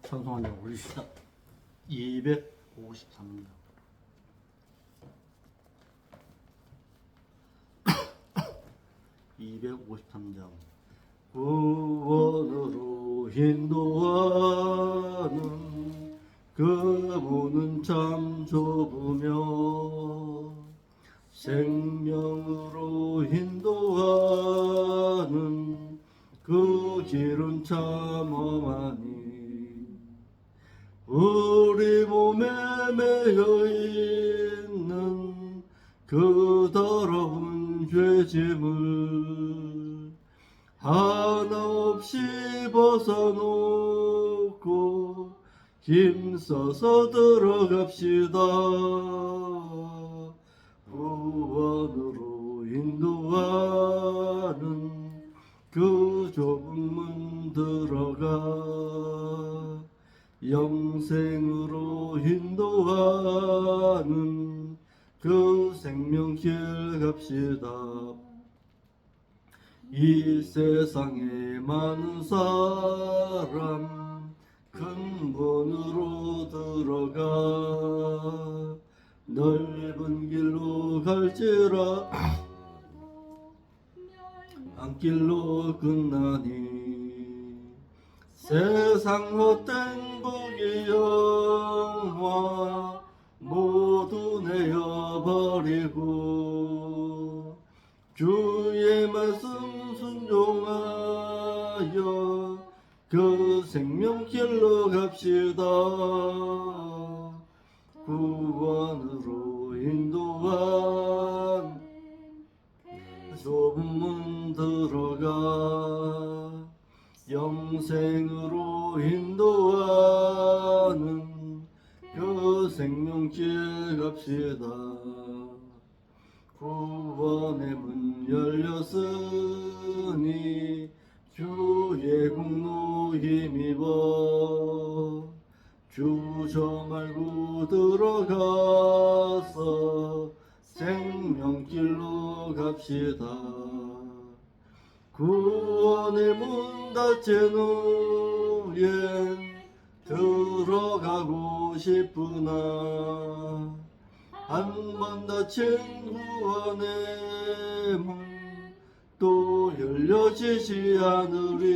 찬송한장 올리시다. 253장. 구원으로 인도하는 그 문은 참 좁으며 생명으로 인도하는 그 길은 참 험하니 우리 몸에 매여 있는 그 더러운 죄짐을 하나 없이 벗어놓고 힘써서 들어갑시다. 구원으로 인도하는 그 좁은 문 들어가 영생으로 인도하는 그 생명길 갑시다. 이 세상에 많은 사람 큰 문으로 들어가 넓은 길로 갈지라 안길로 끝나니 세상 헛된 부귀영화 모두 내어버리고 주의 말씀 순종하여 그 생명길로 갑시다. 구원으로 인도한 좁은 문 들어가 영생으로 인도하는 그 생명길 갑시다. 구원의 문 열렸으니 주의 공로 힘입어 주저 말고 들어가서 생명길로 갑시다. 구원의 문 닫힌 후엔 들어가고 싶으나 한 번 닫힌 구원의 문 또 열려지지 않으리.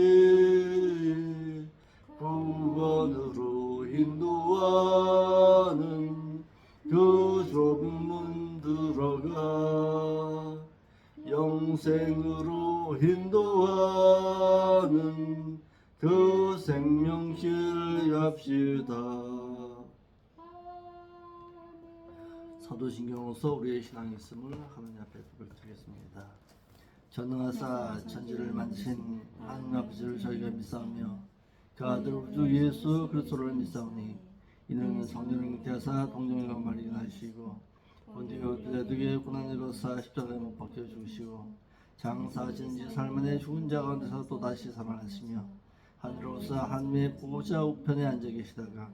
구원으로 인도하는 그 좁은 문 들어가 영생으로 인도하는 그 생명길 갑시다. 사도신경으로서 우리의 신앙이 있음을 하나님 앞에 고백드리겠습니다. 전능하사 천지를 만드신 하나님 아버지를 저희가 믿사오며 그 아들 우리 주 예수 그리스도를 믿사오니 이는 성령을 잉태하사 동정과 말이 나시고 본디오 빌라도에게 고난을 받으사 십자가에 못 박혀 죽으시고 장사하신 지 사흘 만에 죽은 자 가운데서 또다시 살아나시며 하늘로서 하나님의 보호자 우편에 앉아 계시다가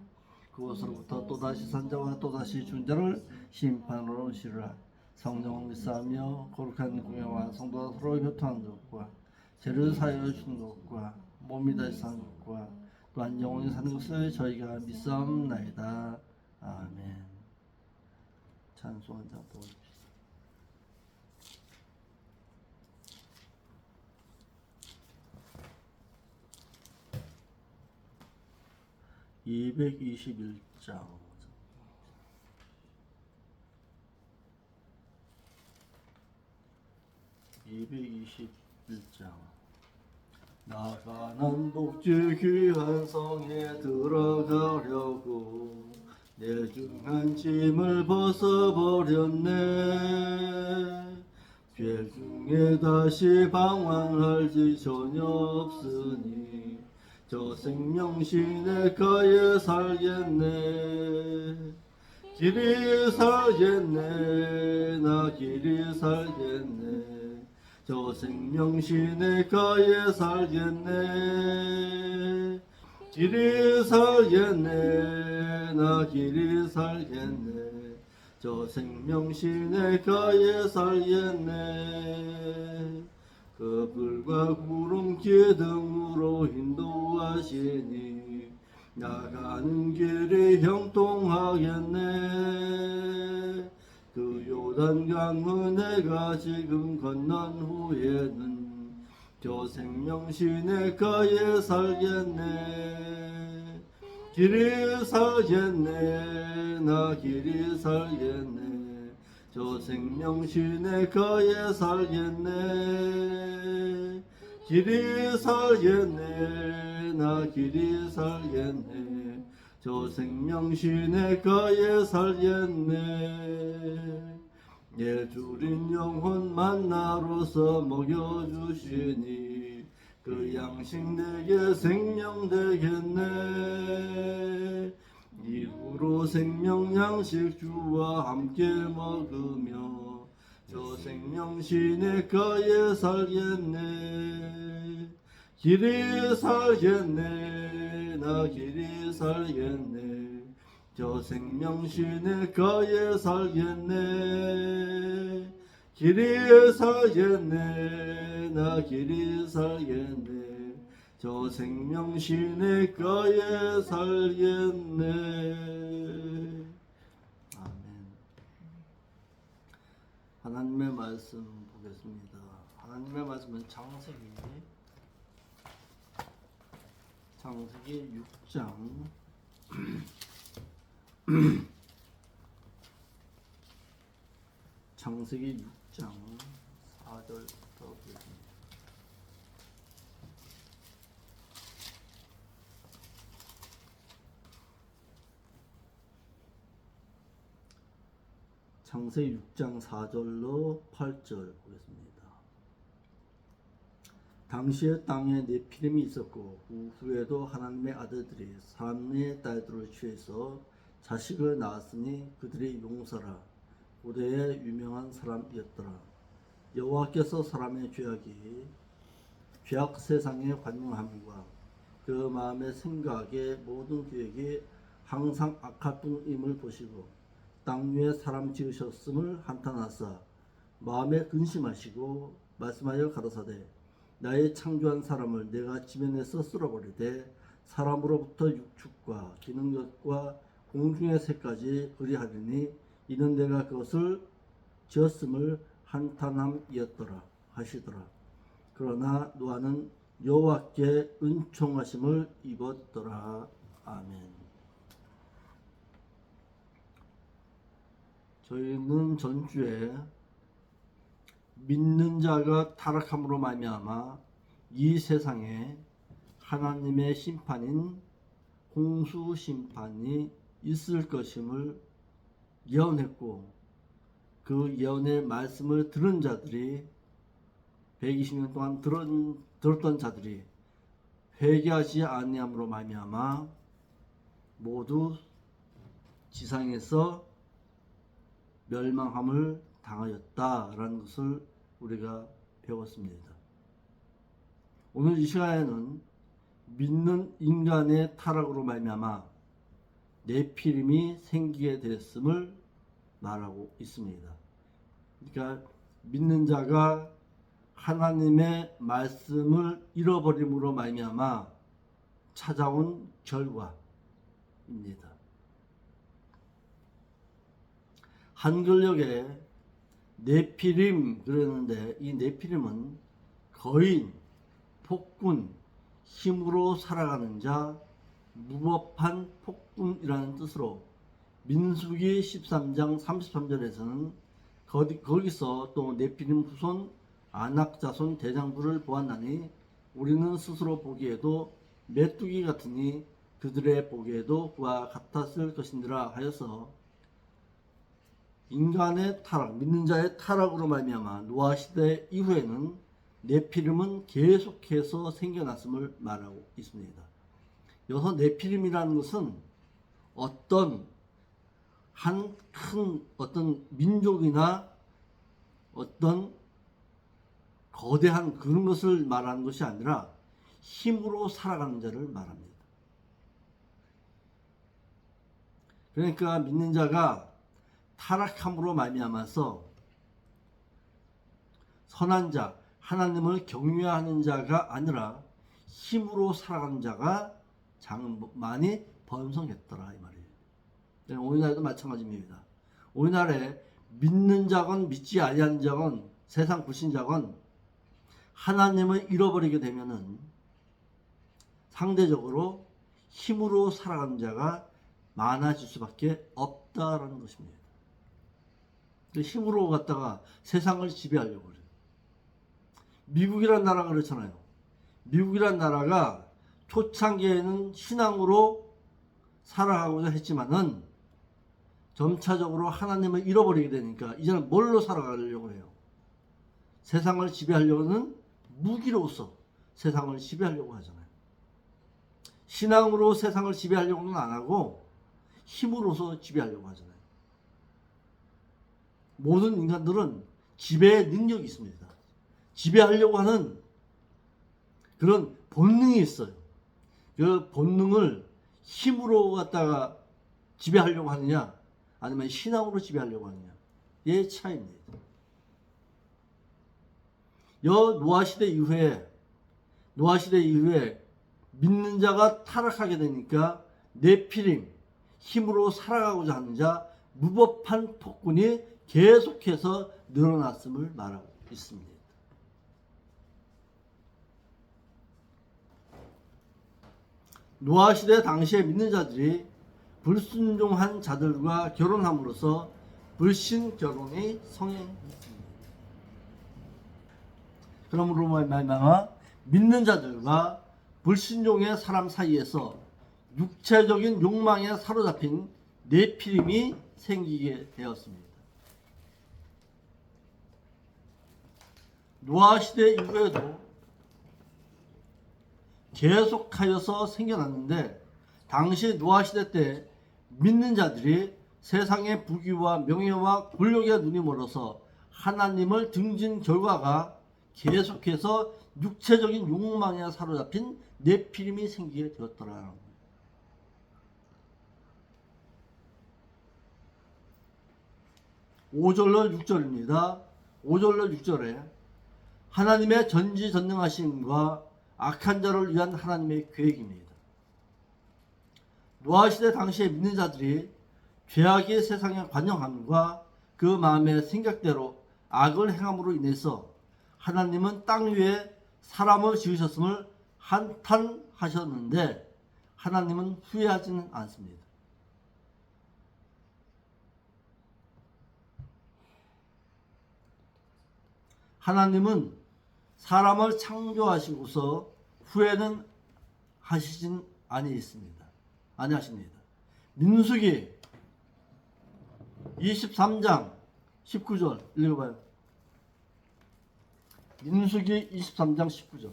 그곳으로부터 또다시 산 자와 또다시 죽은 자를 심판하러 오시리라. 성령을 믿사하며 거룩한 공예와 성도가 서로 교통하는 것과 죄를 사하여 주는 것과 몸이 다시 사는 것과 또한 영원히 사는 것을 저희가 믿사옵나이다. 아멘. 찬송 한 장 더 올립시다. (221장) 221장. 나가는 복주 귀한 성에 들어가려고 내중한 짐을 벗어버렸네. 죄 중에 다시 방황할지 전혀 없으니 저 생명신의 가에 살겠네. 길이 살겠네. 나 길이 살겠네. 저 생명신의 가에 살겠네. 길이 살겠네. 나 길이 살겠네. 저 생명신의 가에 살겠네. 그 불과 구름 기둥으로 인도하시니 나가는 길이 형통하겠네. 그 요단강을 내가 지금 건넌 후에는 저 생명시내가에 살겠네. 길이 살겠네. 나 길이 살겠네. 저 생명시내가에 살겠네. 길이 살겠네. 나 길이 살겠네. 저 생명시내가에 살겠네. 예 주린 영혼 만나로서 먹여주시니 그 양식 내게 생명 되겠네. 이후로 생명 양식 주와 함께 먹으며 저 생명 시내가에 살겠네. 길이 살겠네. 나 길이 살겠네. 저 생명 시내가에 살겠네. 길이 살겠네. 나 길이 살겠네. 저 생명 시내가에 살겠네. 아멘. 하나님의 말씀 보겠습니다. 하나님의 말씀은 창세기 6장 창세기 6장 4절부터 보겠습니다. 창세기 6장 4절로 8절 보겠습니다. 당시에 땅에 네피림이 있었고 그 후에도 하나님의 아들들이 사람의 딸들을 취해서 자식을 낳았으니 그들이 용사라 고대의 유명한 사람이었더라. 여호와께서 사람의 죄악 세상의 관용함과 그 마음의 생각의 모든 계획이 항상 악할 뿐임을 보시고 땅 위에 사람 지으셨음을 한탄하사 마음에 근심하시고 말씀하여 가라사대 나의 창조한 사람을 내가 지면에서 쓸어버리되 사람으로부터 육축과 기는 것과 공중의 새까지 의리하리니 이는 내가 그것을 지었음을 한탄함이었더라 하시더라. 그러나 노아는 여호와께 은총하심을 입었더라. 아멘. 저희는 전주에 믿는 자가 타락함으로 말미암아 이 세상에 하나님의 심판인 홍수 심판이 있을 것임을 예언했고 그 예언의 말씀을 들은 자들이 120년 동안 들었던 자들이 회개하지 아니함으로 말미암아 모두 지상에서 멸망함을 당하였다라는 것을 우리가 배웠습니다. 오늘 이 시간에는 믿는 인간의 타락으로 말미암아 네피림이 생기게 됐음을 말하고 있습니다. 그러니까 믿는 자가 하나님의 말씀을 잃어버림으로 말미암아 찾아온 결과입니다. 한글역에 네피림 그랬는데 이 네피림은 거인, 폭군, 힘으로 살아가는 자, 무법한 폭군이라는 뜻으로 민수기 13장 33절에서는 거기서 또 네피림 후손 아낙 자손 대장부를 보았나니 우리는 스스로 보기에도 메뚜기 같으니 그들의 보기에도 그와 같았을 것이니라 하여서 인간의 타락, 믿는 자의 타락으로 말미암아 노아 시대 이후에는 네피림은 계속해서 생겨났음을 말하고 있습니다. 여기서 네피림이라는 것은 어떤 한 큰 어떤 민족이나 어떤 거대한 그런 것을 말하는 것이 아니라 힘으로 살아가는 자를 말합니다. 그러니까 믿는 자가 타락함으로 말미암아서 선한 자, 하나님을 경외하는 자가 아니라 힘으로 살아가는 자가 많이 번성했더라 이 말이에요. 우리나라도 마찬가지입니다. 우리나라에 믿는 자건 믿지 아니하는 자건 세상 불신자건 하나님을 잃어버리게 되면은 상대적으로 힘으로 살아가는 자가 많아질 수밖에 없다라는 것입니다. 힘으로 갖다가 세상을 지배하려고 그래요. 미국이란 나라가 그렇잖아요. 미국이란 나라가 초창기에는 신앙으로 살아가고자 했지만은 점차적으로 하나님을 잃어버리게 되니까 이제는 뭘로 살아가려고 해요? 세상을 지배하려는 무기로서 세상을 지배하려고 하잖아요. 신앙으로 세상을 지배하려고는 안 하고 힘으로서 지배하려고 하잖아요. 모든 인간들은 지배의 능력이 있습니다. 지배하려고 하는 그런 본능이 있어요. 그 본능을 힘으로 갖다가 지배하려고 하느냐 아니면 신앙으로 지배하려고 하느냐 의 차이입니다. 노아 시대 이후에 믿는 자가 타락하게 되니까 네피림 힘으로 살아가고자 하는 자 무법한 폭군이 계속해서 늘어났음을 말하고 있습니다. 노아 시대 당시에 믿는 자들이 불순종한 자들과 결혼함으로써 불신 결혼이 성행했습니다. 그러므로 말미암아 믿는 자들과 불신종의 사람 사이에서 육체적인 욕망에 사로잡힌 네피림이 생기게 되었습니다. 노아 시대 이후에도 계속하여서 생겨났는데 당시 노아 시대 때 믿는 자들이 세상의 부귀와 명예와 권력에 눈이 멀어서 하나님을 등진 결과가 계속해서 육체적인 욕망에 사로잡힌 네피림이 생기게 되었더라는 거예요. 5절로 6절입니다. 5절로 6절에 하나님의 전지전능하심과 악한 자를 위한 하나님의 계획입니다. 노아 시대 당시에 믿는 자들이 죄악의 세상에 관영함과 그 마음의 생각대로 악을 행함으로 인해서 하나님은 땅 위에 사람을 지으셨음을 한탄하셨는데 하나님은 후회하지는 않습니다. 하나님은 사람을 창조하시고서 후회는 하시진 아니하십니다. 민수기 23장 19절 읽어봐요. 민수기 23장 19절.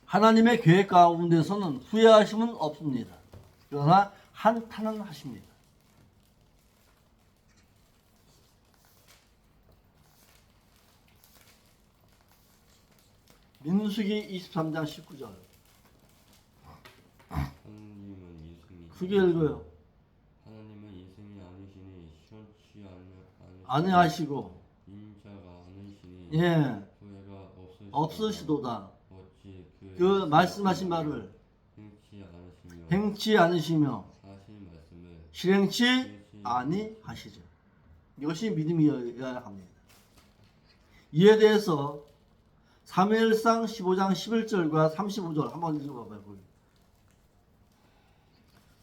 하나님의 계획 가운데서는 후회하심은 없습니다. 그러나 한탄은 하십니다. 민수기 23장 19절. 하나님은 이승이 크게 읽어요. 하나님은 이승이 않으시니 시원치 아니하시고 인자가 않으시니 예 후회가 없으시도다. 어찌 그 말씀하신 말을 행치 않으시며 실행치 아니하시죠. 이것이 믿음이어야 합니다. 이에 대해서 사무엘상 15장 11절과 35절 한번 읽어봐봐요.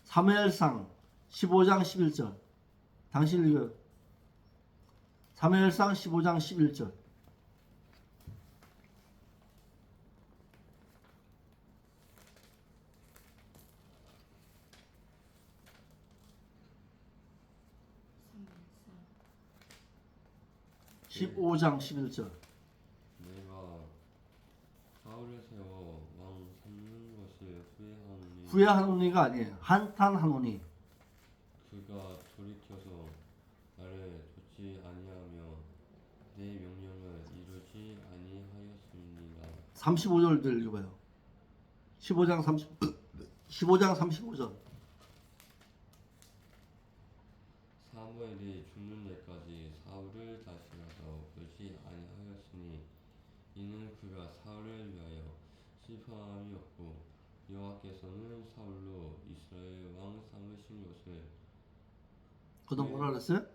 사무엘상 15장 11절 당신 읽어요. 사무엘상 15장 11절. 네. 15장 11절. 내가 사울을 세워 왕 삼는 것을 후회하노니 후회하노니가 아니에요. 한탄하노니. 그가 돌이켜서 나를 좇지 아니하며 내 명령을 이루지 아니하였습니다. 35절들 읽어봐요. 15장 35절. 사무엘이 죽는 데까지 사울을 다스려서 보지 아니하였으니 이는 그가 사울을 위하여 찝함이 없고 여호와께서는 사울로 이스라엘 왕 삼으신 것을 그동안 뭐라 그랬어요?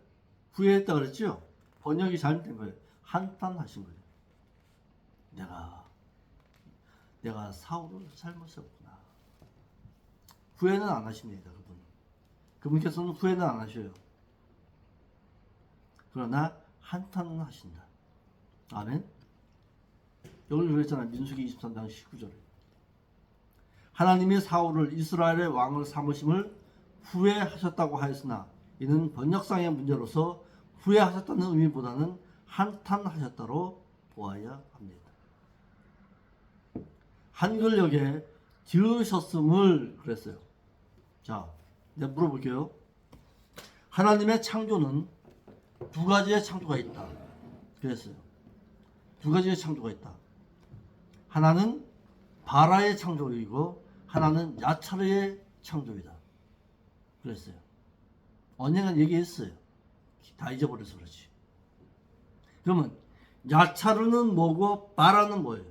후회했다 그랬죠? 번역이 잘못된 거예요. 한탄하신 거예요. 내가 사울을 잘못했구나. 후회는 안 하십니다. 그분께서는 후회는 안 하셔요. 그러나 한탄은 하신다. 아멘. 여기 그랬잖아요. 민수기 23장 19절에 하나님이 사울을 이스라엘의 왕을 삼으심을 후회하셨다고 하였으나 이는 번역상의 문제로서 후회하셨다는 의미보다는 한탄하셨다로 보아야 합니다. 한글역에 지으셨음을 그랬어요. 자, 내가 물어볼게요. 하나님의 창조는 두 가지의 창조가 있다. 그랬어요. 두 가지의 창조가 있다. 하나는 바라의 창조이고 하나는 야차르의 창조이다. 그랬어요. 언젠가 얘기했어요. 다 잊어버려서 그렇지. 그러면 야차르는 뭐고 바라는 뭐예요?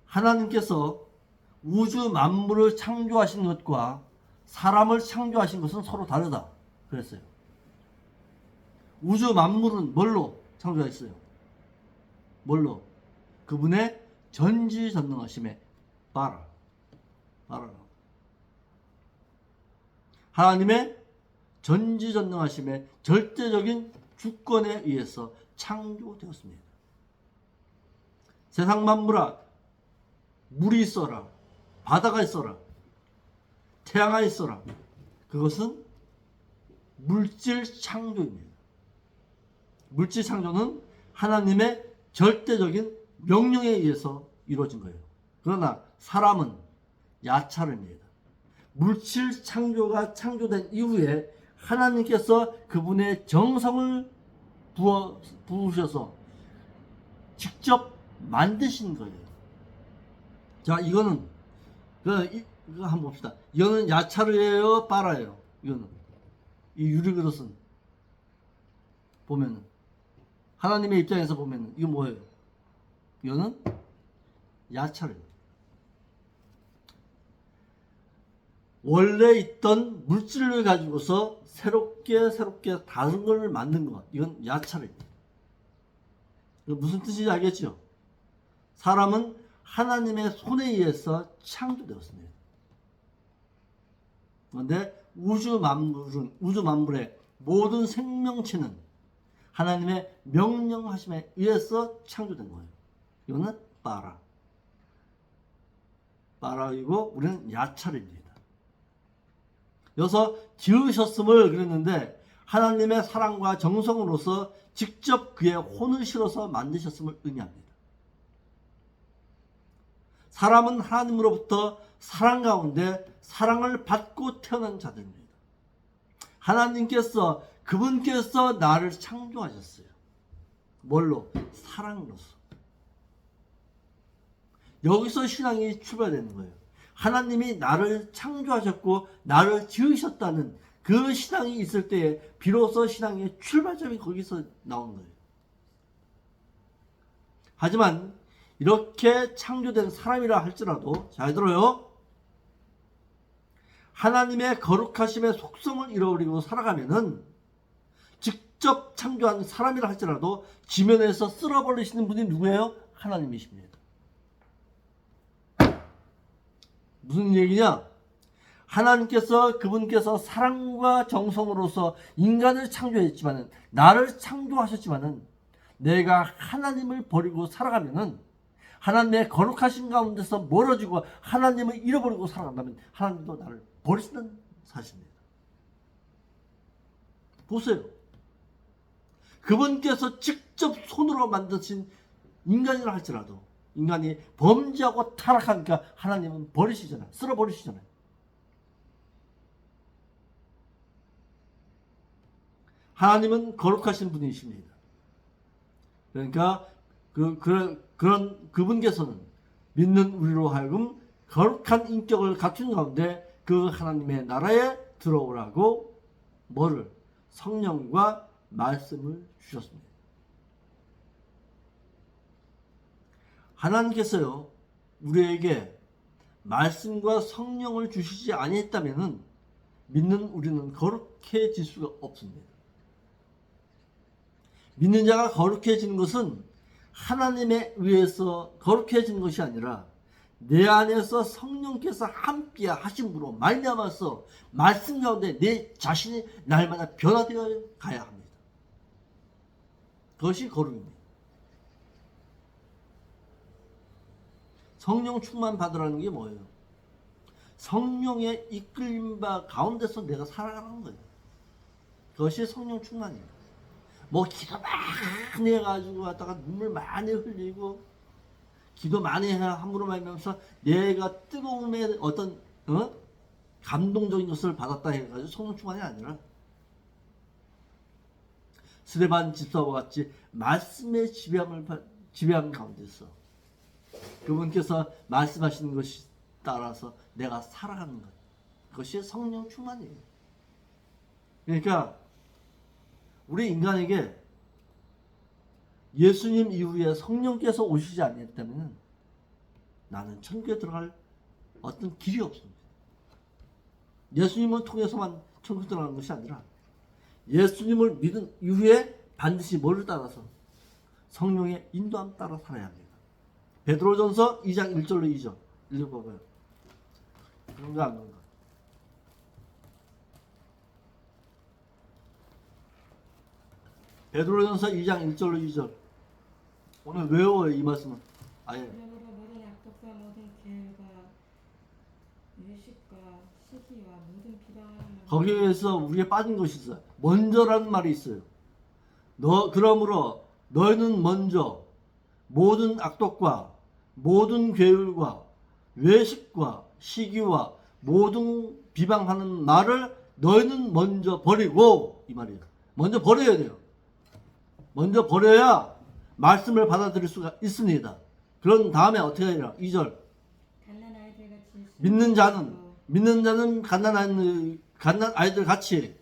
하나님께서 우주 만물을 창조하신 것과 사람을 창조하신 것은 서로 다르다. 그랬어요. 우주 만물은 뭘로 창조했어요? 뭘로? 그분의 전지전능하심에 바라라고. 하나님의 전지전능하심의 절대적인 주권에 의해서 창조되었습니다. 세상 만물아, 물이 있어라, 바다가 있어라, 태양아 있어라. 그것은 물질 창조입니다. 물질 창조는 하나님의 절대적인 명령에 의해서 이루어진 거예요. 그러나 사람은 야차르입니다. 물질 창조가 창조된 이후에 하나님께서 그분의 정성을 부으셔서 직접 만드신 거예요. 자, 이거 한번 봅시다. 이거는 야차르예요, 바라예요? 이거는 이 유리그릇은 보면은 하나님의 입장에서 보면은 이거 뭐예요? 이거는 야차르예요. 원래 있던 물질을 가지고서 새롭게 다른 걸 만든 것, 이건 야차르입니다. 이거 무슨 뜻인지 알겠죠? 사람은 하나님의 손에 의해서 창조되었습니다. 그런데 우주 만물의 모든 생명체는 하나님의 명령하심에 의해서 창조된 거예요. 이거는 바라이고 우리는 야차르입니다. 여기서 지으셨음을 그랬는데 하나님의 사랑과 정성으로서 직접 그의 혼을 실어서 만드셨음을 의미합니다. 사람은 하나님으로부터 사랑 가운데 사랑을 받고 태어난 자들입니다. 하나님께서 그분께서 나를 창조하셨어요. 뭘로? 사랑으로서. 여기서 신앙이 출발되는 거예요. 하나님이 나를 창조하셨고 나를 지으셨다는 그 신앙이 있을 때에 비로소 신앙의 출발점이 거기서 나오는 거예요. 하지만 이렇게 창조된 사람이라 할지라도 잘 들어요. 하나님의 거룩하심의 속성을 잃어버리고 살아가면은 직접 창조한 사람이라 할지라도 지면에서 쓸어버리시는 분이 누구예요? 하나님이십니다. 무슨 얘기냐? 하나님께서 그분께서 사랑과 정성으로서 인간을 창조했지만은 나를 창조하셨지만은 내가 하나님을 버리고 살아가면은 하나님의 거룩하신 가운데서 멀어지고 하나님을 잃어버리고 살아간다면 하나님도 나를 버리시는 사실입니다. 보세요. 그분께서 직접 손으로 만드신 인간이라 할지라도 인간이 범죄하고 타락하니까 하나님은 버리시잖아요. 쓸어버리시잖아요. 하나님은 거룩하신 분이십니다. 그러니까 그분께서는 믿는 우리로 하여금 거룩한 인격을 갖춘 가운데 그 하나님의 나라에 들어오라고 뭐를? 성령과 말씀을 주셨습니다. 하나님께서요 우리에게 말씀과 성령을 주시지 아니했다면은 믿는 우리는 거룩해질 수가 없습니다. 믿는 자가 거룩해지는 것은 하나님에 의해서 거룩해지는 것이 아니라 내 안에서 성령께서 함께 하심으로 말미암아서 말씀 가운데 내 자신이 날마다 변화되어 가야 합니다. 그것이 거룩입니다. 성령 충만 받으라는 게 뭐예요? 성령의 이끌림 바 가운데서 내가 살아가는 거예요. 그것이 성령 충만입니다. 뭐 기도 많이 해가지고 왔다가 눈물 많이 흘리고 기도 많이 함으로 말미암아서 내가 뜨거움의 어떤 감동적인 것을 받았다 해가지고 성령 충만이 아니라 스데반 집사와 같이 말씀의 지배함 가운데서 그분께서 말씀하시는 것이 따라서 내가 살아가는 것, 그것이 성령 충만이에요. 그러니까 우리 인간에게 예수님 이후에 성령께서 오시지 않았다면 나는 천국에 들어갈 어떤 길이 없습니다. 예수님을 통해서만 천국 들어가는 것이 아니라 예수님을 믿은 이후에 반드시 뭐를 따라서 성령의 인도함 따라 살아야 합니다. 베드로전서 2장 1절로 2절 읽어봐요. 그런가 안 그런가? 베드로전서 2장 1절로 2절 오늘 외워요 이 말씀은. 아예. 그러므로 모든 악독과 모든 계율과 외식과 시기와 모든 비방하는 거기에서 우리가 빠진 것이 있어요. 먼저라는 말이 있어요. 그러므로 너희는 먼저 모든 악독과 모든 괴율과 외식과 시기와 모든 비방하는 말을 너희는 먼저 버리고, 이 말이에요. 먼저 버려야 돼요. 먼저 버려야 말씀을 받아들일 수가 있습니다. 그런 다음에 어떻게 해야 되나? 2절. 갓난 아이들 같이 믿는 자는 갓난 아이들 같이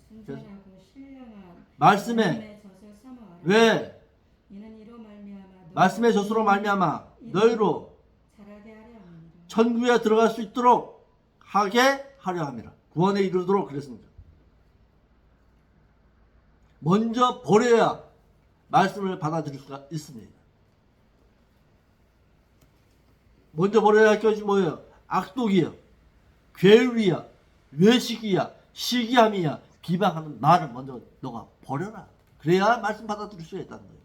순전하고 신령한 말씀에 젖을 삼아라. 왜 이는 이로 말미암아 말씀의 젖으로 말미암아 너희로 자라게 하려 합니다. 천국에 들어갈 수 있도록 하게 하려 함이라. 구원에 이르도록 그랬습니다. 먼저 버려야 말씀을 받아들일 수가 있습니다. 먼저 버려야 할 것이 뭐예요? 악독이야, 괴율이야, 외식이야, 시기함이야, 비방하는 말을 먼저 너가 버려라. 그래야 말씀 받아들일 수 있다는 거예요.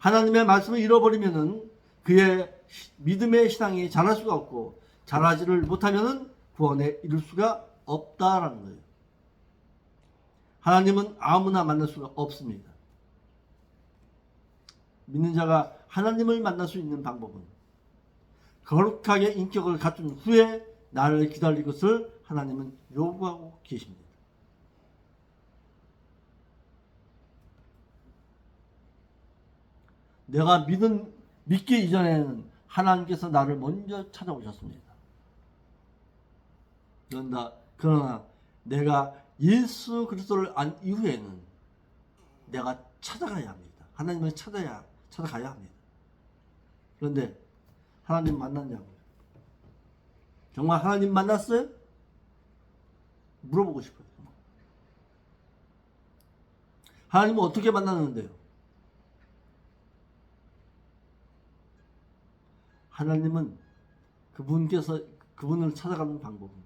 하나님의 말씀을 잃어버리면은 그의 믿음의 신앙이 자랄 수가 없고, 자라지를 못하면은 구원에 이를 수가 없다라는 거예요. 하나님은 아무나 만날 수가 없습니다. 믿는 자가 하나님을 만날 수 있는 방법은 거룩하게 인격을 갖춘 후에 나를 기다릴 것을 하나님은 요구하고 계십니다. 내가 믿기 이전에는 하나님께서 나를 먼저 찾아오셨습니다. 그러나 내가 예수 그리스도를 안 이후에는 내가 찾아가야 합니다. 하나님을 찾아가야 합니다. 그런데 하나님 만났냐고요? 정말 하나님 만났어요? 물어보고 싶어요. 하나님은 어떻게 만났는데요? 하나님은 그분을 찾아가는 방법은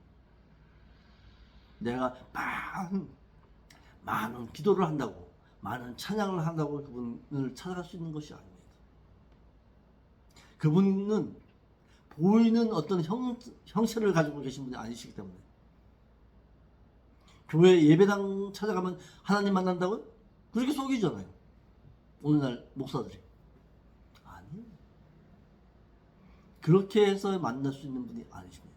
내가 많은 기도를 한다고, 많은 찬양을 한다고 그분을 찾아갈 수 있는 것이 아닙니다. 그분은 보이는 어떤 형체를 가지고 계신 분이 아니시기 때문에. 교회 예배당 찾아가면 하나님 만난다고요? 그렇게 속이잖아요. 오늘날 목사들이. 아니에요. 그렇게 해서 만날 수 있는 분이 아니십니다.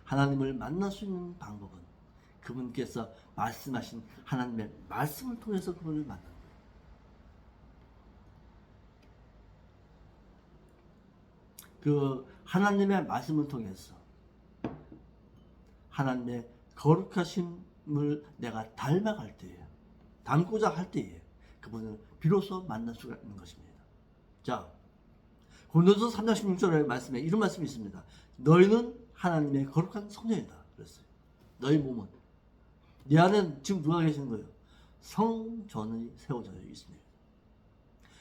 하나님을 만날 수 있는 방법은 그분께서 말씀하신 하나님의 말씀을 통해서 그분을 만나는 거예요. 그 하나님의 말씀을 통해서 하나님의 거룩하심을 내가 닮아갈 때에, 닮고자 할 때에 그분을 비로소 만날 수가 있는 것입니다. 자, 고린도서 3장 16절의 말씀에 이런 말씀이 있습니다. 너희는 하나님의 거룩한 성전이다 그랬어요. 너희 몸은 내 안에 지금 누가 계시는 거예요? 성전이 세워져 있습니다.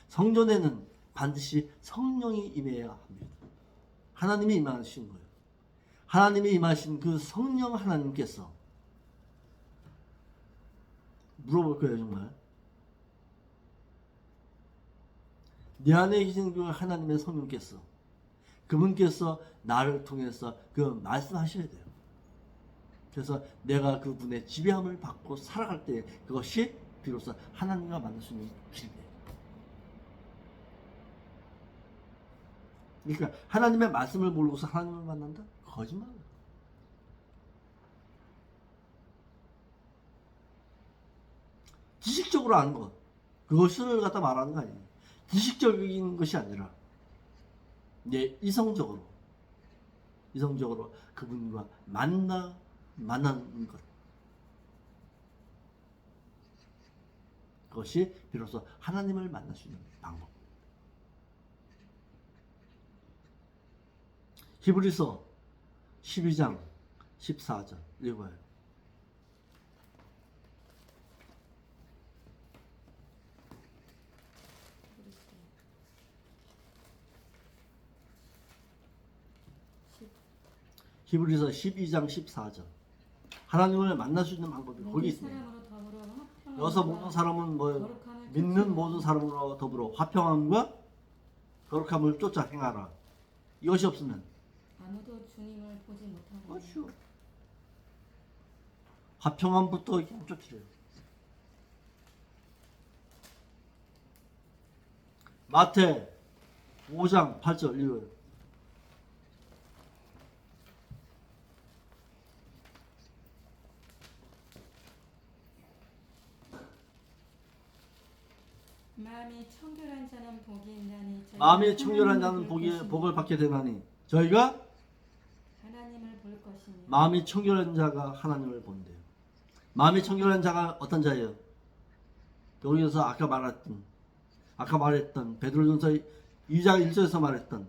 성전에는 반드시 성령이 임해야 합니다. 하나님이 임하신 거예요. 하나님이 임하신 그 성령 하나님께서 물어볼 거예요, 정말. 내 안에 계신 그 하나님의 성령께서 그분께서 나를 통해서 그 말씀하셔야 돼요. 그래서 내가 그분의 지배함을 받고 살아갈 때 그것이 비로소 하나님과 만날 수 있는 길입니다. 그러니까 하나님의 말씀을 모르고서 하나님을 만난다? 거짓말. 지식적으로 아는 것, 그것을 갖다 말하는 거 아니에요. 지식적인 것이 아니라 이성적으로 그분과 만나는 것, 그것이 비로소 하나님을 만날 수 있는 방법. 히브리서 12장 14절 읽어요. 히브리서 12장 14절. 하나님을 만날 수 있는 방법이 거기 있습니다. 여기서 모든 사람은 믿는 모든 사람으로 더불어 화평함과 거룩함을 쫓아 행하라. 이것이 없으면 아무도 주님을 보지 못하고. 그렇죠. 화평함부터 쫓으래요. 마태 5장 8절 읽어요. 마음이 청결한 자는 복이 있나니 마음이 청결한 자는 복을 받게 되나니 저희가 하나님을 볼 것이니. 마음이 청결한 자가 하나님을 본대요. 마음이 청결한 자가 어떤 자예요? 여기서 아까 말했던 베드로전서 2장 1절에서 말했던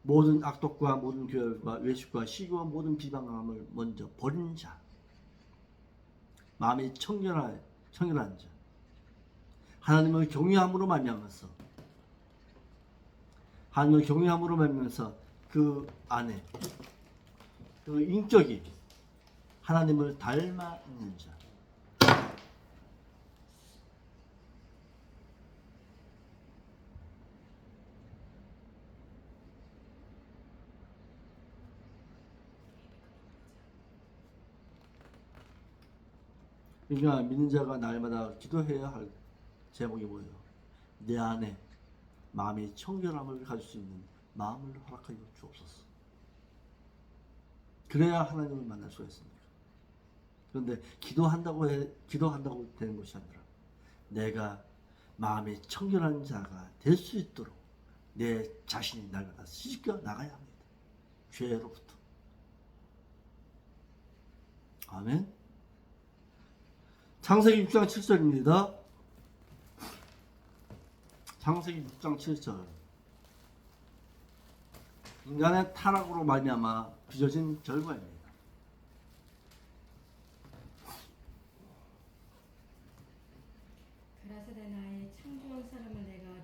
모든 악독과 모든 교열과 외식과 시기와 모든 비방함을 먼저 버린 자. 마음이 청결한 자. 하나님을 경외함으로 말미암아서 그 안에 그 인격이 하나님을 닮아 있는 자. 그러니까 믿는 자가 날마다 기도해야 할 제목이 뭐예요? 내 안에 마음이 청결함을 가질 수 있는 마음을 허락하여 주옵소서. 그래야 하나님을 만날 수가 있습니다. 그런데 기도한다고 되는 것이 아니라 내가 마음이 청결한 자가 될 수 있도록 내 자신이 날마다 씻겨 나가야 합니다. 죄로부터. 아멘. 창세기 6장 7절입니다. 창세기 6장 7절. 인간의 타락으로 말미암아 빚어진 결과입니다. 가라사대 나의 창조한 사람을 내가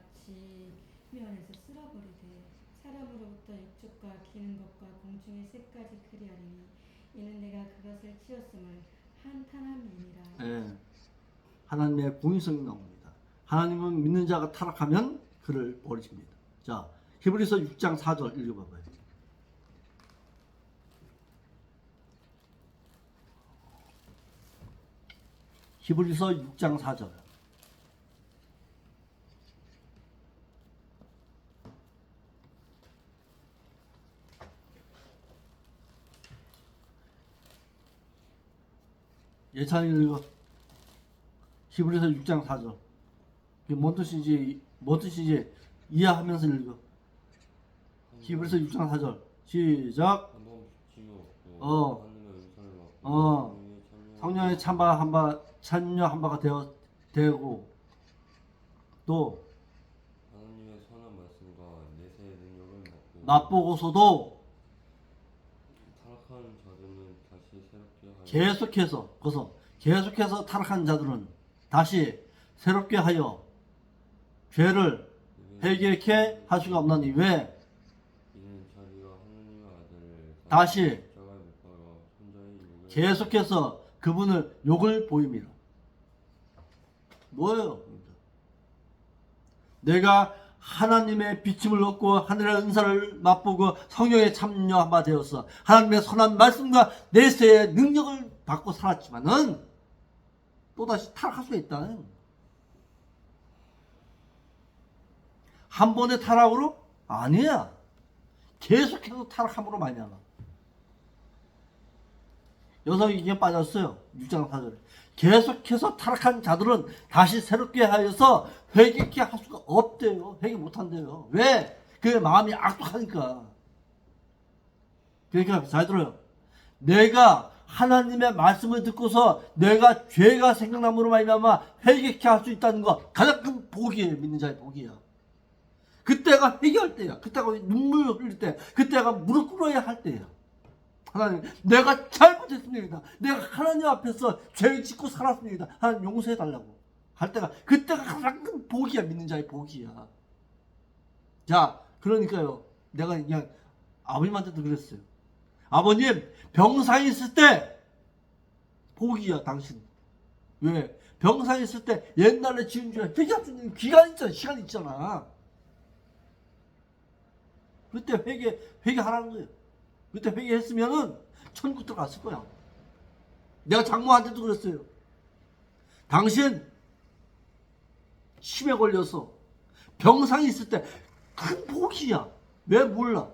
지면에서 쓸어버리되 사람으로부터 육축과 기는 것과 공중의 새까지 그리하리니 이는 내가 그것을 지었음을 한탄함이니라. 네. 하나님의 공의성이 나옵니다. 하나님은 믿는 자가 타락하면 그를 버리십니다. 자, 히브리서 6장 4절 읽어봐봐요. 히브리서 6장 4절. 예찬이 읽어. 히브리서 6장 4절. 이게 뭔 뜻인지 이해하면서 읽어. 히브리서 6장 4절. 시작. 한번 빛이 없고 어. 하늘의 은사를 받고 성령의 참여 한 바가 되고 또 하나님의 선한 말씀과 내세의 능력을 맛보고서도 타락한 자들은 다시 새롭게 하여 계속해서 타락한 자들은 다시 새롭게 하여 죄를 회개케 할 수가 없나니 왜? 이는 자기가 하나님의 아들을 다시 십자가에 못 박아 손자의 유혹을 계속해서 그분을 욕을 보입니다. 뭐예요? 내가 하나님의 비침을 얻고 하늘의 은사를 맛보고 성령에 참여하마 되어서 하나님의 선한 말씀과 내세의 능력을 받고 살았지만은 또다시 타락할 수 있다. 한 번의 타락으로? 아니야. 계속해서 타락함으로 말미암아. 여성이 이게 빠졌어요. 6장 4절에. 계속해서 타락한 자들은 다시 새롭게 하여서 회개케 할 수가 없대요. 회개 못한대요. 왜? 그 마음이 악독하니까. 그러니까 잘 들어요. 내가 하나님의 말씀을 듣고서 내가 죄가 생각남으로 말미암아 회개케 할 수 있다는 거 가장 큰 복이에요. 믿는 자의 복이야. 그때가 회개할 때야. 그때가 눈물 흘릴 때, 그때가 무릎 꿇어야 할 때야. 하나님, 내가 잘못했습니다. 내가 하나님 앞에서 죄를 짓고 살았습니다. 하나님 용서해 달라고 할 때가, 그때가 가장 큰 복이야. 믿는 자의 복이야. 자, 그러니까요, 내가 그냥 아버님한테도 그랬어요. 아버님, 병상에 있을 때 복이야, 당신. 왜? 병상에 있을 때 옛날에 지은 죄 회개할 수 있는 기간 있잖아, 시간 있잖아. 그때 회개하라는 거예요. 그때 회개했으면은 천국 들어갔을 거야. 내가 장모한테도 그랬어요. 당신 심에 걸려서 병상에 있을 때 큰 복이야. 왜 몰라?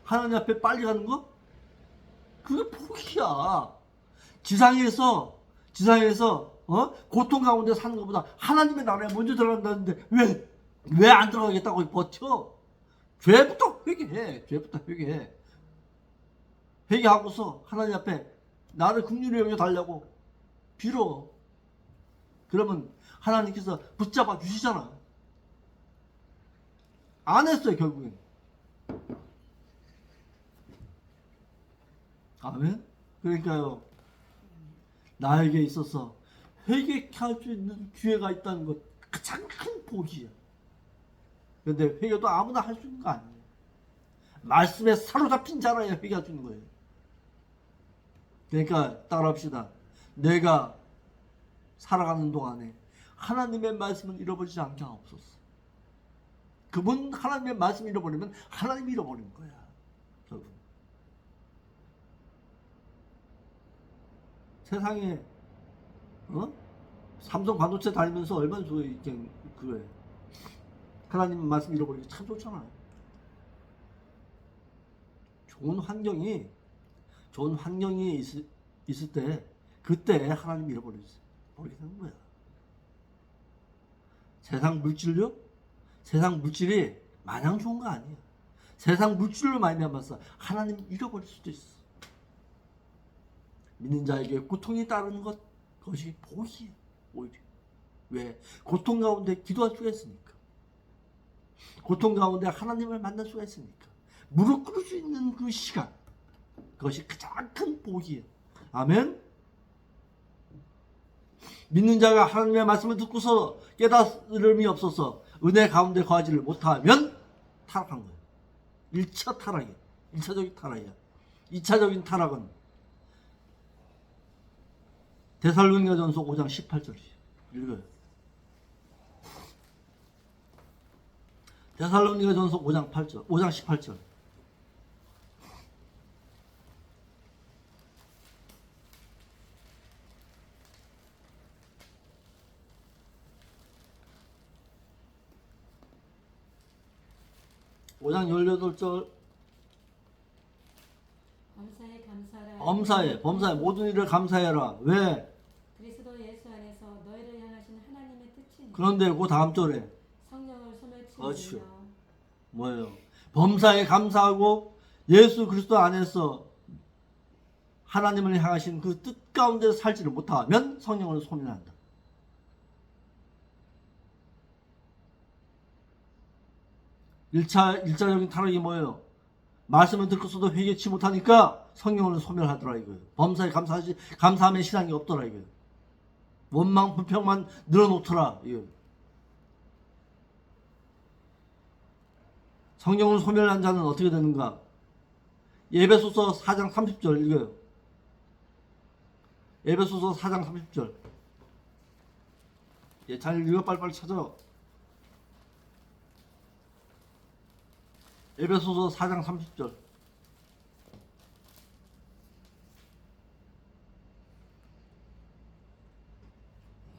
하나님 앞에 빨리 가는 거? 그게 복이야. 지상에서 고통 가운데 사는 것보다 하나님의 나라에 먼저 들어간다는데 왜 안 들어가겠다고 버텨? 죄부터 회개해. 회개하고서 하나님 앞에 나를 긍휼히 여겨 달라고 빌어. 그러면 하나님께서 붙잡아 주시잖아. 안 했어요, 결국엔. 아멘? 그러니까요, 나에게 있어서 회개할 수 있는 기회가 있다는 것 가장 큰 복이야. 근데 회개도 아무나 할 수 있는 거 아니에요. 말씀에 사로잡힌 자라야 회개할 수 있는 거예요. 그러니까 따라합시다. 내가 살아가는 동안에 하나님의 말씀을 잃어버리지 않게 하옵소서. 그분 하나님의 말씀을 잃어버리면 하나님이 잃어버리는 거야. 여러분. 세상에 삼성 반도체 다니면서 얼마나 좋아요. 그거에 하나님 말씀 잃어버리기 참 좋잖아요. 좋은 환경이 있을 때 그때 하나님 잃어버리게 되는 거야. 세상 물질이 마냥 좋은 거 아니야. 세상 물질로 말미암아서 하나님 잃어버릴 수도 있어. 믿는 자에게 고통이 따르는 그것이 복이에요. 오히려. 왜? 고통 가운데 기도할 수가 있으니까. 고통 가운데 하나님을 만날 수가 있으니까. 무릎 꿇을 수 있는 그 시간, 그것이 가장 큰 복이에요. 아멘. 믿는 자가 하나님의 말씀을 듣고서 깨달음이 없어서 은혜 가운데 거하지를 못하면 타락한 거예요. 1차 타락이야. 1차적인 타락이야. 2차적인 타락은 데살로니가전서 5장 18절이에요. 읽어요. 데살로니가전서 5장 18절. 오장 18절. 범사에 모든 일을 감사해라. 왜? 그리스도 예수 안에서 너희를 향하신 하나님의 뜻이 그런데 그 다음 절에 성령을 손을 그렇죠. 치며 뭐예요? 범사에 감사하고 예수 그리스도 안에서 하나님을 향하신 그 뜻 가운데 살지를 못하면 성령을 소멸한다. 일차적인 타락이 뭐예요? 말씀을 듣고서도 회개치 못하니까 성령을 소멸하더라 이거예요. 범사에 감사함의 신앙이 없더라 이거예요. 원망 불평만 늘어놓더라 이거예요. 성령을 소멸한 자는 어떻게 되는가? 에베소서 4장 30절 읽어요. 에베소서 4장 30절. 예, 잘 읽어 빨리빨리 찾아. 에베소서 4장 30절.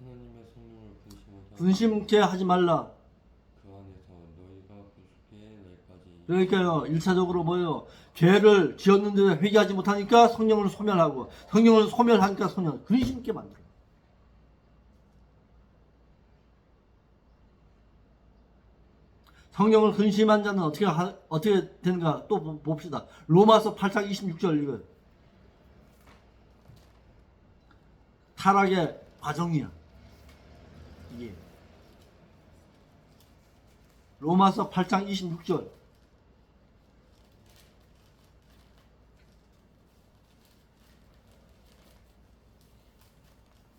하나님의 성령을 분심케 하지 말라. 그 안에서 너희가 구속해 날까지 그러니까요, 1차적으로 뭐예요? 죄를 지었는데 회개하지 못하니까 성령을 소멸하고, 성령을 소멸하니까 성령 근심있게 만들어. 성령을 근심한 자는 어떻게 되는가 또 봅시다. 로마서 8장 26절 이거예요. 타락의 과정이야. 이게. 로마서 8장 26절.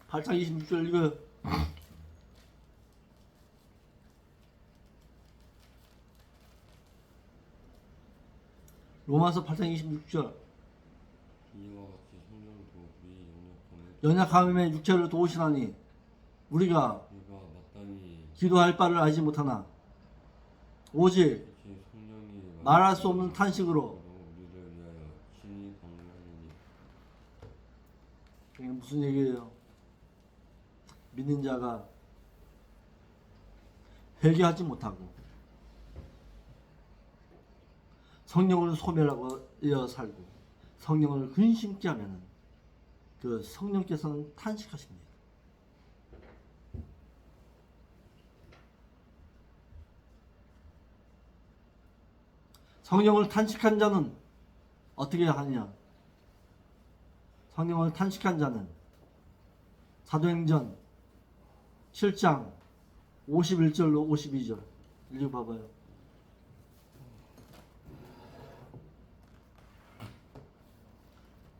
팔장 26절 이거요. 로마서 8장 26절. 이와 같이 성령도 우리 연약함에 육체를 도우시나니 우리가 마땅히 기도할 바를 알지 못하나 오직 특히 성령이 말할 수 없는 탄식으로. 우리를 위하여 친히 강구하느니 이게 무슨 얘기예요? 믿는 자가 회개하지 못하고 성령을 소멸하고 살고 성령을 근심케 하면은 그 성령께서는 탄식하십니다. 성령을 탄식한 자는 어떻게 하느냐? 성령을 탄식한 자는 사도행전 7장 51절로 52절 읽어봐봐요.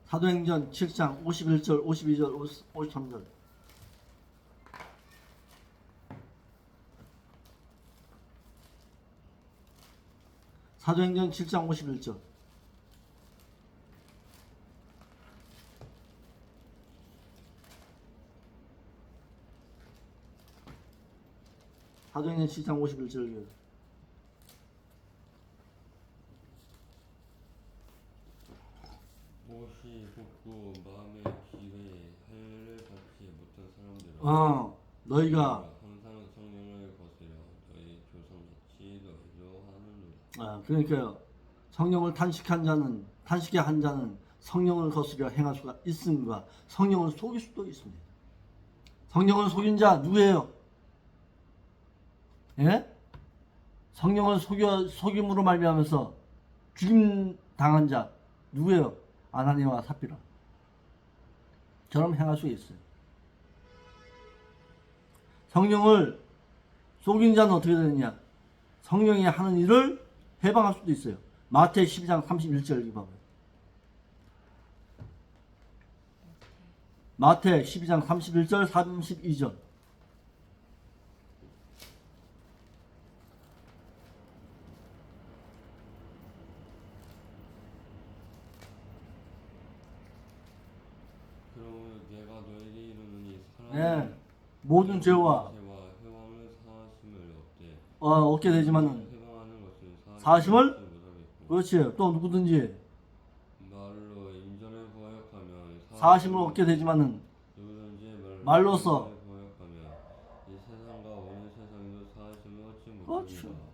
사도행전 7장 51절 52절 53절. 사도행전 7장 51절. 사도행전 7장 51절. 무엇이 솟고 마음의 기회에 할례를 받지 못한 사람들아 너희가 항상 성령을 거스려 너희 조상같이 너희도 하느니라. 그러니까요. 성령을 탄식케 한 자는 성령을 거스려 행할 수가 있음과 성령을 속일 수도 있습니다. 성령을 속인 자 누구예요? 예? 성령을 속임으로 말미암아서 죽임 당한 자 누구예요? 아나니아와 삽비라. 저럼 행할 수 있어요. 성령을 속인 자는 어떻게 되느냐? 성령이 하는 일을 해방할 수도 있어요. 마태 12장 31절 읽어봐요. 마태 12장 31절 32절. 그러므로 내가 너에게 이르노니 네, 모든 죄와 회방을 사하심을 얻게 되지만은 회방하는 것은 사하심을 못하겠고 그렇지. 또 누구든지 말로 인전을 고역하면 사하심을 얻게 되지만은 누구든지 말로써 고역하면 이 세상과 오는 세상에도 사하심을 얻지 그렇죠. 못하리라.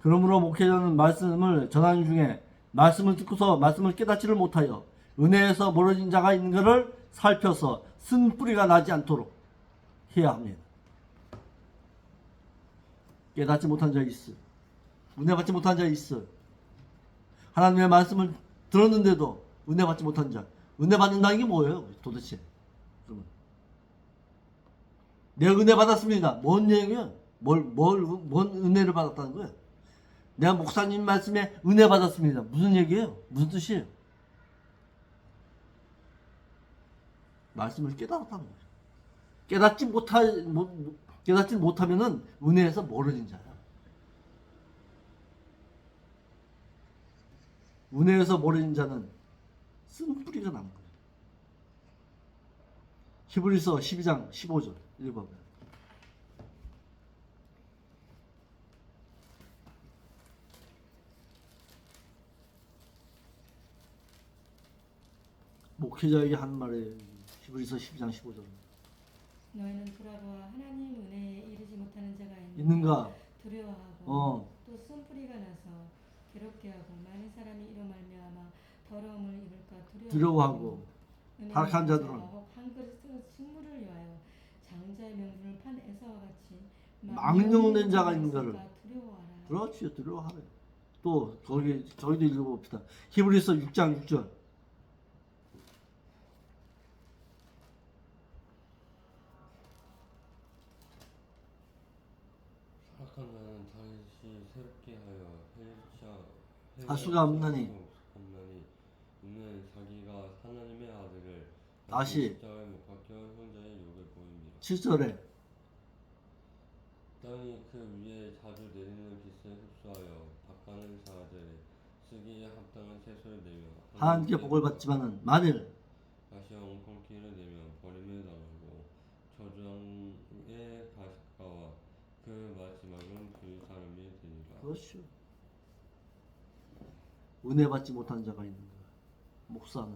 그러므로 목회자는 말씀을 전하는 중에 말씀을 듣고서 말씀을 깨닫지를 못하여 은혜에서 멀어진 자가 있는 것을 살펴서 쓴 뿌리가 나지 않도록 해야 합니다. 깨닫지 못한 자 있어. 은혜 받지 못한 자 있어. 하나님의 말씀을 들었는데도 은혜 받지 못한 자. 은혜 받는다는 게 뭐예요? 도대체. 그러면. 내가 은혜 받았습니다. 뭔 얘기야? 뭔 은혜를 받았다는 거예요? 내가 목사님 말씀에 은혜 받았습니다. 무슨 얘기예요? 무슨 뜻이에요? 말씀을 깨달았다는 거예요. 깨닫지 못하면은 은혜에서 멀어진 자야. 은혜에서 멀어진 자는 쓴뿌리가 남는 거예요. 히브리서 12장 15절 읽어봐요. 목회자에게 한 말에 히브리서 12장 15절. 너희는 돌아보아 하나님 은혜에 이르지 못하는 자가 있는가? 두려워하고 또 쓴뿌리가 나서 괴롭게 하고 많은 사람이 이로 말미암아 더러움을 입을까 두려워하고 타락한 자들은 한 그릇 식물을 위하여 장자의 명분을 판 에사와 같이 망령된 자가 있는 것을 두려워하라. 그렇지요. 두려워하래. 또 저기도 읽어봅시다. 히브리서 6장 6절. 타락한 자는 다시 새롭게 하여 다수가 없나니 이는 자기가 하나님의 아들을 다시 십자가에 못 박혀 혼자의 욕을 보입니다. 7절에 땅이 그 위에 자주 내리는 빛에 흡수하여 닦아낸 자들의 쓰기에 합당한 채소를 내며 하나님께 복을 받지만은 만일 다시 엉겅퀴를 내며 버림을 당하고 저주의 가시가와 그 마지막은 그 사람이 되리라. 그렇죠. 은혜 받지 못한 자가 있는 거야. 목사는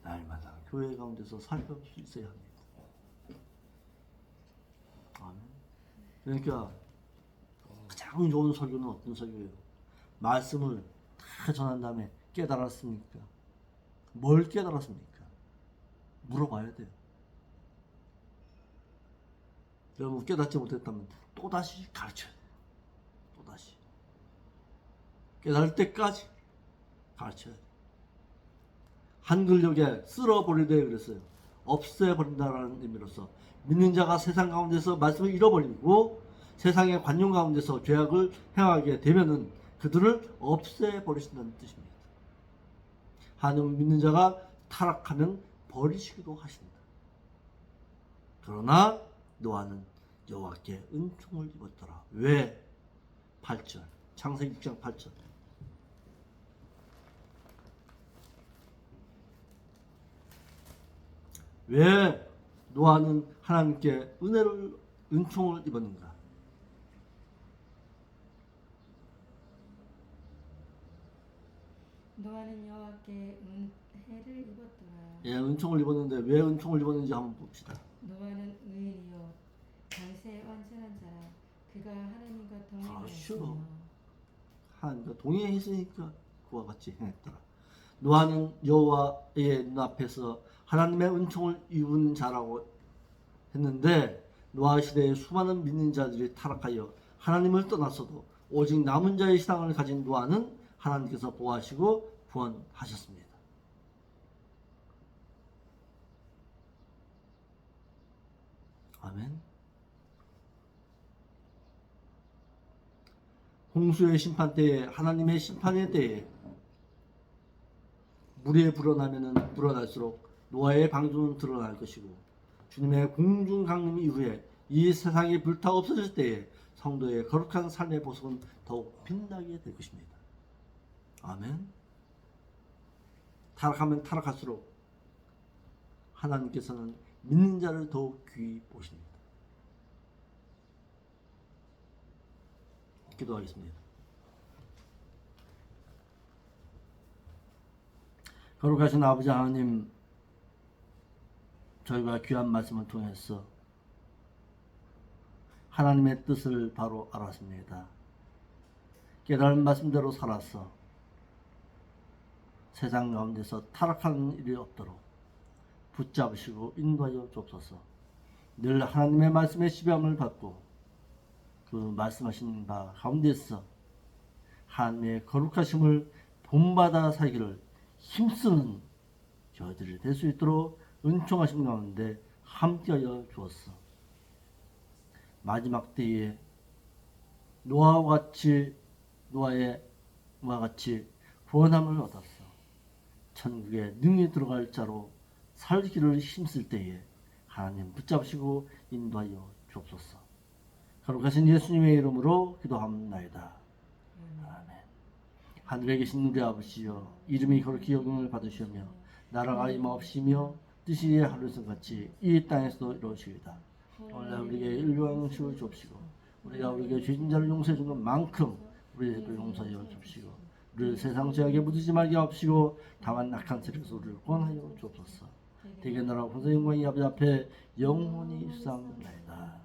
날마다 교회 가운데서 살펴볼 수 있어야 합니다. 아멘. 그러니까 가장 좋은 설교는 어떤 설교예요? 말씀을 다 전한 다음에 깨달았습니까? 뭘 깨달았습니까? 물어봐야 돼요. 여러분 깨닫지 못했다면 또다시 가르쳐야 돼요. 또다시 깨달을 때까지 가르쳐야 돼요. 한글역에 쓸어버리되 그랬어요. 없애버린다라는 의미로서 믿는 자가 세상 가운데서 말씀을 잃어버리고 세상의 관용 가운데서 죄악을 행하게 되면은 그들을 없애버리신다는 뜻입니다. 하나님은 믿는 자가 타락하면 버리시기도 하신다. 그러나 노아는 여호와께 은총을 입었더라. 왜? 8절 창세기 6장 8절. 왜 노아는 하나님께 은총을 입었는가? 노아는 여호와께 은혜를 입었더라. 예, 은총을 입었는데 왜 은총을 입었는지 한번 봅시다. 노아는 의인이요 장세에 완전한 자라. 그가 하나님과 동행하였으며 하나님과 동행했으니까 그와 같이 행했더라. 노아는 여호와의 눈앞에서 하나님의 은총을 입은 자라고 했는데 노아 시대에 수많은 믿는 자들이 타락하여 하나님을 떠났어도 오직 남은 자의 신앙을 가진 노아는 하나님께서 보호하시고 구원하셨습니다. 아멘. 홍수의 심판 때에 하나님의 심판의 때에 물에 불어나면은 불어날수록 노아의 방주는 드러날 것이고 주님의 공중 강림 이후에 이 세상이 불타 없어질 때에 성도의 거룩한 삶의 보석은 더욱 빛나게 될 것입니다. 아멘. 타락하면 타락할수록 하나님께서는 믿는 자를 더욱 귀히 보십니다. 기도하겠습니다. 거룩하신 아버지 하나님, 저희가 귀한 말씀을 통해서 하나님의 뜻을 바로 알았습니다. 깨달은 말씀대로 살아서 세상 가운데서 타락하는 일이 없도록 붙잡으시고 인도하여 주옵소서. 늘 하나님의 말씀의 지배함을 받고 그 말씀하신 바 가운데서 하나님의 거룩하심을 본받아 살기를 힘쓰는 저희들이 될 수 있도록 은총하신 가운데 함께하여 주었어. 마지막 때에 노아와 같이 구원함을 얻었어. 천국에 능히 들어갈 자로 살기를 힘쓸 때에 하나님 붙잡으시고 인도하여 주옵소서. 거룩하신 예수님의 이름으로 기도합나이다. 아멘. 하늘에 계신 우리 아버지여, 이름이 거룩히 여김을 받으시며 나라가 임하옵시며 뜻이 하늘에서 같이 이 땅에서도 이루어지이다. 오늘 우리에게 일용할 것을 주옵시고 우리가 우리에게 죄진 자를 용서해 준 것만큼 우리에게도 용서하여 주옵시고 우리를 세상 죄악에 묻지 말게 하옵시고 다만 악한 세력에서 우리를 구원하여 주옵소서. 대개 나라 권세 영광이 아버지 앞에 영원히 수상하나이다.